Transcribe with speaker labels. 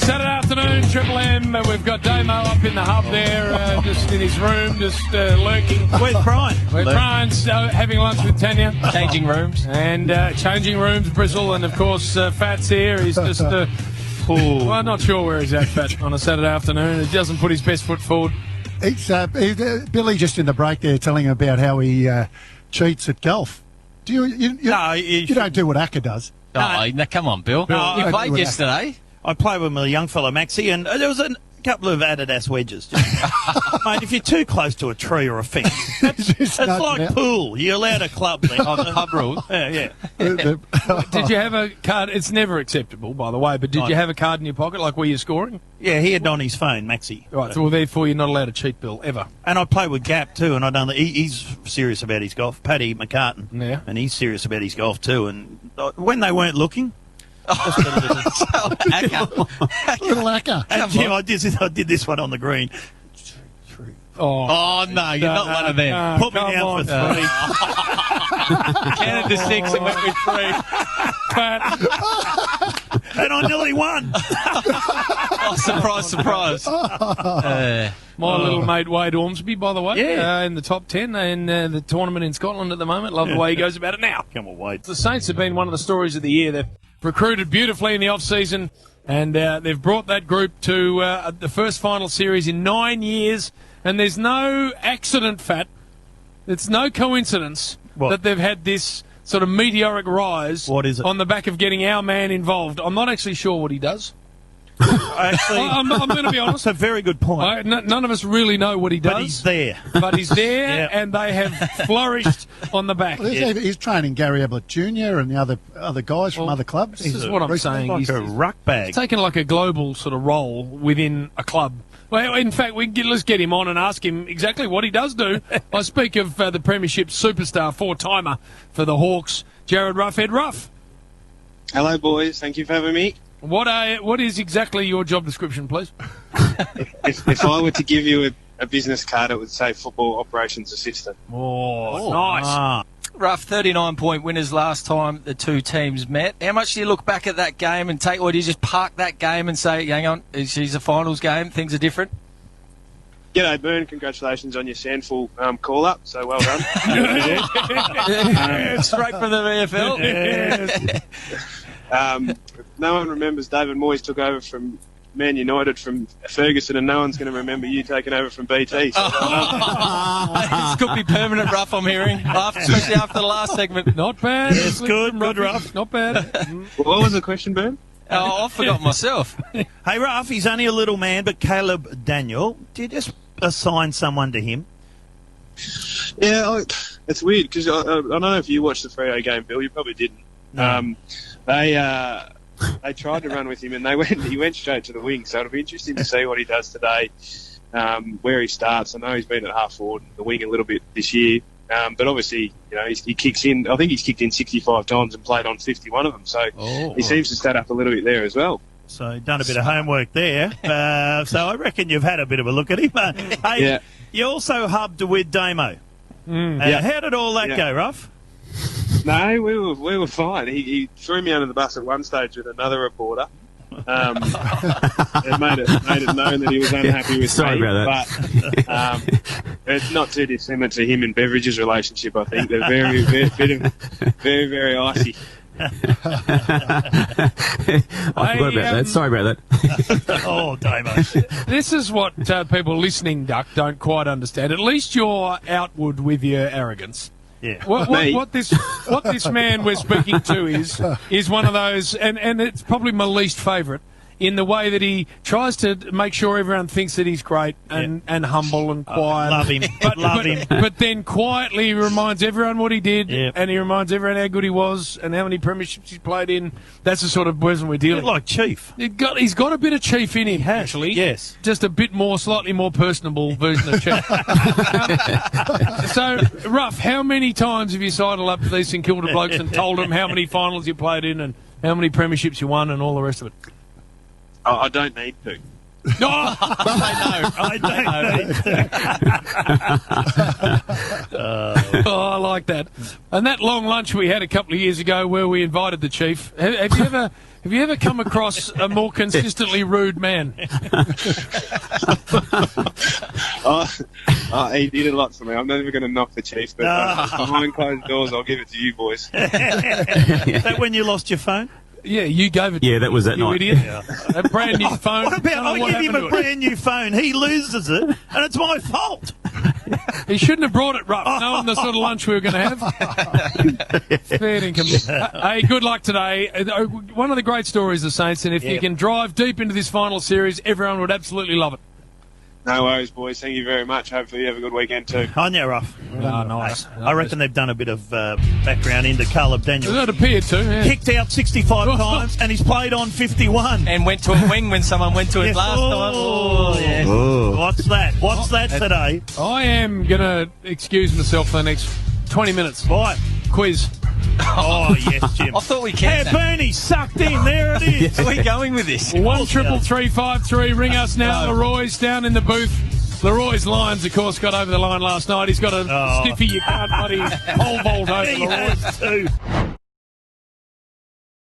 Speaker 1: Saturday afternoon, Triple M. We've got Damo up in the hub there, just in his room, just lurking.
Speaker 2: Where's Brian?
Speaker 1: Brian's having lunch with Tanya. Changing rooms. And changing rooms, Bristle, and of course Fat's here. He's just, well, I'm not sure where he's at, Fat, on a Saturday afternoon. He doesn't put his best foot forward.
Speaker 3: It's Billy just in the break there telling him about how he cheats at golf. Do you don't do what Acker does.
Speaker 4: No, come on, Bill. You played yesterday.
Speaker 2: I played with my young fella Maxi, and there was a couple of Adidas wedges. Mate, if you're too close to a tree or a fence, it's like pool. You're allowed a club there.
Speaker 4: Oh, the pub rules.
Speaker 2: Yeah.
Speaker 1: Did you have a card? It's never acceptable, by the way, but did you have a card in your pocket, like where you're scoring?
Speaker 2: Yeah, he had on his phone, Maxi.
Speaker 1: Right, so therefore you're not allowed to cheat, Bill, ever.
Speaker 2: And I played with Gap too, and he's serious about his golf. Paddy McCartan.
Speaker 1: Yeah.
Speaker 2: And he's serious about his golf too. And when they weren't looking,
Speaker 3: Little Acker.
Speaker 2: And Jim, I did this one on the green.
Speaker 4: Oh, no, you're not one of them.
Speaker 2: Put me down for 3.
Speaker 4: Counted to 6 and went with 3.
Speaker 2: And I nearly won.
Speaker 4: Oh, surprise.
Speaker 1: My little mate Wade Ormsby, by the way, in the top 10 in the tournament in Scotland at the moment. Love the way he goes about it now.
Speaker 2: Come on, Wade.
Speaker 1: The Saints have been one of the stories of the year. They've recruited beautifully in the off-season, and they've brought that group to the first final series in 9 years. And there's no accident, Fat. It's no coincidence that they've had this sort of meteoric rise on the back of getting our man involved. I'm not actually sure what he does.
Speaker 2: Actually,
Speaker 1: I'm going to be honest.
Speaker 2: That's a very good point.
Speaker 1: None of us really know what he does.
Speaker 2: But he's there.
Speaker 1: And they have flourished on the back.
Speaker 3: Well, he's training Gary Ablett Jr. and the other guys from other clubs.
Speaker 1: This is what I'm saying.
Speaker 2: Like a ruck bag.
Speaker 1: He's taken like a global sort of role within a club. Well, in fact, let's get him on and ask him exactly what he does do. I speak of the Premiership superstar, 4-timer for the Hawks, Jared Roughead Ruff.
Speaker 5: Hello, boys. Thank you for having me.
Speaker 1: What is exactly your job description, please?
Speaker 5: If I were to give you a business card, it would say football operations assistant.
Speaker 1: Oh, nice.
Speaker 4: Rough, 39-point winners last time the two teams met. How much do you look back at that game and or do you just park that game and say, hang on, it's a finals game, things are different?
Speaker 5: G'day, Bern. Congratulations on your Sandful call-up. So well done.
Speaker 4: Straight from the VFL.
Speaker 5: No one remembers David Moyes took over from Man United from Ferguson, and no one's going to remember you taking over from BT. So
Speaker 4: This could be permanent, Rough, I'm hearing, especially after the last segment.
Speaker 1: Not bad.
Speaker 2: Yes, good, Rough.
Speaker 1: Not bad.
Speaker 5: What was the question, Bern?
Speaker 4: Oh, I forgot myself.
Speaker 2: Hey, Rough, he's only a little man, but Caleb Daniel, do you just assign someone to him?
Speaker 5: Yeah, it's weird, because I don't know if you watched the Freo game, Bill. You probably didn't.
Speaker 2: No.
Speaker 5: They tried to run with him, and he went straight to the wing. So it'll be interesting to see what he does today, where he starts. I know he's been at half forward, the wing a little bit this year, but obviously, he kicks in. I think he's kicked in 65 times and played on 51 of them. So he seems to stat up a little bit there as well.
Speaker 2: So done a bit of homework there. So I reckon you've had a bit of a look at him. Hey, you also hubbed with Damo. How did all that go, Ruff?
Speaker 5: No, we were fine. He threw me under the bus at one stage with another reporter. It made it known that he was unhappy with
Speaker 6: Sorry
Speaker 5: me.
Speaker 6: about that.
Speaker 5: But it's not too dissimilar to him and Beveridge's relationship. I think they're very, very, very icy.
Speaker 6: I forgot about that. Sorry about that.
Speaker 2: Oh, Damo.
Speaker 1: This is what people listening, Duck, don't quite understand. At least you're outward with your arrogance.
Speaker 2: Yeah.
Speaker 1: What this man we're speaking to is one of those, and it's probably my least favourite, in the way that he tries to make sure everyone thinks that he's great and humble and quiet.
Speaker 2: Love him. Love him.
Speaker 1: But then quietly reminds everyone what he did, and he reminds everyone how good he was and how many premierships he's played in. That's the sort of person we're dealing with.
Speaker 2: Like Chief.
Speaker 1: He's got a bit of Chief in him, actually.
Speaker 2: Yes.
Speaker 1: Just a bit more, slightly more personable version of Chief. So, Ruff, how many times have you sidled up to these St Kilda blokes and told them how many finals you played in and how many premierships you won and all the rest of it?
Speaker 5: I don't need to.
Speaker 1: No,
Speaker 2: I don't know.
Speaker 1: oh, I like that. And that long lunch we had a couple of years ago where we invited the chief. Have you ever come across a more consistently rude man?
Speaker 5: He did a lot for me. I'm never going to knock the chief, but behind closed doors, I'll give it to you boys.
Speaker 2: Is that when you lost your phone?
Speaker 1: Yeah, you gave it.
Speaker 6: Yeah, that was that
Speaker 1: you
Speaker 6: night.
Speaker 1: idiot. A brand new phone.
Speaker 2: What about I give him a brand new phone? He loses it, and it's my fault.
Speaker 1: He shouldn't have brought it, rough, knowing the sort of lunch we were going to have. Fair income. Hey, good luck today. One of the great stories of Saints, and if you can drive deep into this final series, everyone would absolutely love it.
Speaker 5: No worries, boys. Thank you very much. Hopefully you have a good weekend too.
Speaker 2: On you, Ruff.
Speaker 1: Oh, nice.
Speaker 2: I reckon they've done a bit of background into Caleb Daniel.
Speaker 1: That appeared to, yeah.
Speaker 2: Kicked out 65 times, and he's played on 51.
Speaker 4: And went to a wing when someone went to it last time. Oh, yeah.
Speaker 6: Oh.
Speaker 2: What's that? What's that today?
Speaker 1: I am going to excuse myself for the next 20 minutes.
Speaker 2: Why?
Speaker 1: Quiz.
Speaker 2: Oh, yes, Jim.
Speaker 4: I thought we
Speaker 2: Hey,
Speaker 4: kept that.
Speaker 2: Bernie, sucked in. There it is.
Speaker 4: Where are we going with this?
Speaker 1: 1-333-553. Ring us now. Leroy's down in the booth. Leroy's Lions, of course, got over the line last night. He's got a stiffy you can't bloody pole vault over
Speaker 2: He
Speaker 1: Leroy.
Speaker 2: has too.